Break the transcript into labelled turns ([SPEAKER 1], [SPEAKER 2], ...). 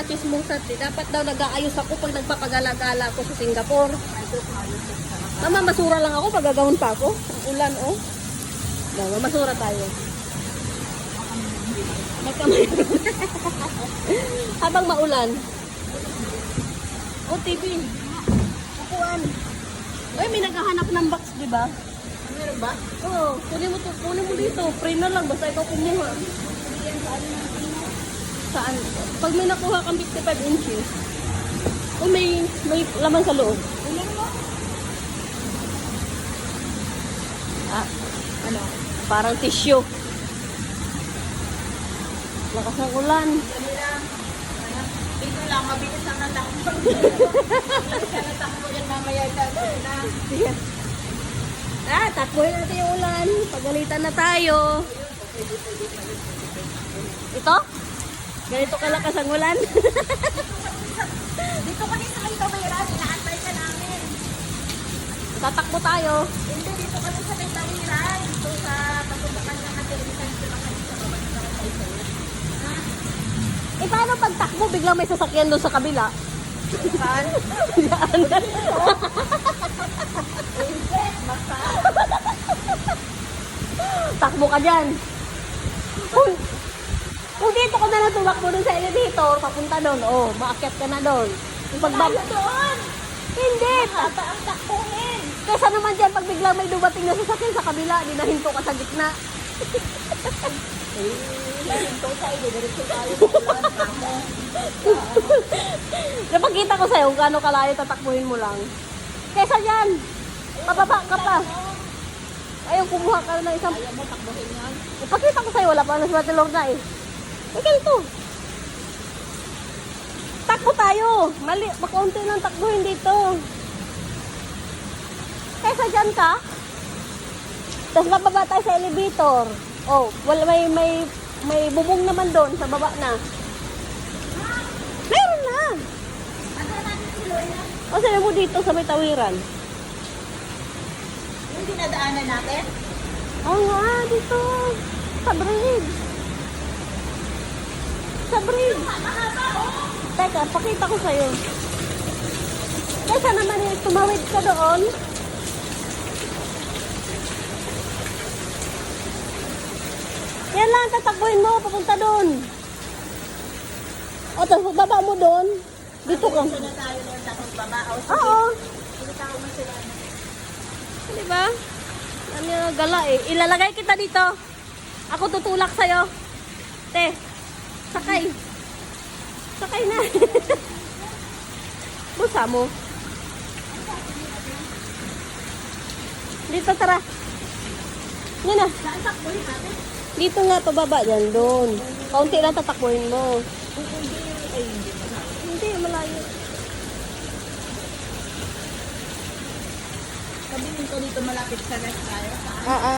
[SPEAKER 1] Chismosat, dapat daw nag-aayos ako pag nagpapagala-gala ako sa Singapore. Mama, masura lang ako pag gagawin pa ako. Ang ulan, oh. Mama, masura tayo. Magkamay. Habang maulan. Oh, TV. Upuan. Uy, may naghahanap ng box, di ba?
[SPEAKER 2] Meron ba?
[SPEAKER 1] Oo, kunin mo dito. Free na lang, basta ikaw kumuha. Saan? Pag may nakuha kang 55 inches, o may laman sa loob. Ah,
[SPEAKER 2] Ano?
[SPEAKER 1] parang tissue. Lakas ng ulan.
[SPEAKER 2] Dali lang. Ano? Dito lang, mabilis ang natakbo. Mabilis ang natakbo yan mamaya na.
[SPEAKER 1] Sige. Takbuhin natin yung ulan. Pagalitan na tayo. Ito? Ganito kalakas ang ulan.
[SPEAKER 2] Dito ka din sa may tawiran, inaantay ka namin.
[SPEAKER 1] Tatakbo tayo.
[SPEAKER 2] Hindi, dito ka din sa may tawiran. Dito sa pagkubakan ng atirisan, dito ka din sa baba ng barangay sa'yo. Ha?
[SPEAKER 1] Eh, paano pagtakbo? Biglang may sasakyan doon sa kabila.
[SPEAKER 2] Saan?
[SPEAKER 1] Yan.
[SPEAKER 2] Hindi, basta.
[SPEAKER 1] Takbo ka dyan. Kung dito ka na lang tumakbo doon sa elevator, papunta doon. Oh, maakyat ka na doon. Yung
[SPEAKER 2] Tayo doon!
[SPEAKER 1] Hindi.
[SPEAKER 2] Haba ang takbuhin!
[SPEAKER 1] Kesa naman dyan, pag biglang may dumating na sasakyan sa kabila, dinahinto ka sa gitna.
[SPEAKER 2] Ito tayo, diretso tayo sa ulan, kamo.
[SPEAKER 1] Napakita ko sa'yo kung gaano kalayo tatakbuhin mo lang. Kesa dyan, pababa ka pa. Ayaw, kumuha ka na isang...
[SPEAKER 2] Ayaw mo takbuhin yan?
[SPEAKER 1] Ipakita ko sa'yo, wala pa na si Lorna eh. Eh, ganito. Takbo tayo. Mali, makaunti lang takbuhin dito. Kesa dyan ka. Tapos bababa tayo sa elevator. Oh, wala, may bubong naman doon sa baba na. Meron na.
[SPEAKER 2] Asa natin si Lorna?
[SPEAKER 1] O, sabi mo dito sa may tawiran.
[SPEAKER 2] Yung dinadaanan natin?
[SPEAKER 1] Oo nga, dito. Sa bridge. Sa bridge.
[SPEAKER 2] Mahaba, oh!
[SPEAKER 1] Teka, pakita ko sa'yo. Kesa naman eh, tumawid ka doon. Yan lang, tatakbuhin mo, papunta doon. O, tapos pagbaba mo doon, dito ka.
[SPEAKER 2] Dito na tayo doon sa pagbaba. O, sige.
[SPEAKER 1] Oo.
[SPEAKER 2] Kita ko mo sila.
[SPEAKER 1] Diba? Ano yung gala eh. Ilalagay kita dito. Ako tutulak sa'yo. Te, sakay. Sakay na. Busa mo. Dito, tara. Yan na.
[SPEAKER 2] Saan takbuhin natin?
[SPEAKER 1] Dito nga, pababa dyan, doon. Kaunti lang tatakbuhin mo. Hindi, malayo.
[SPEAKER 2] Sabihin ko dito malapit sa left tayo.
[SPEAKER 1] Ah,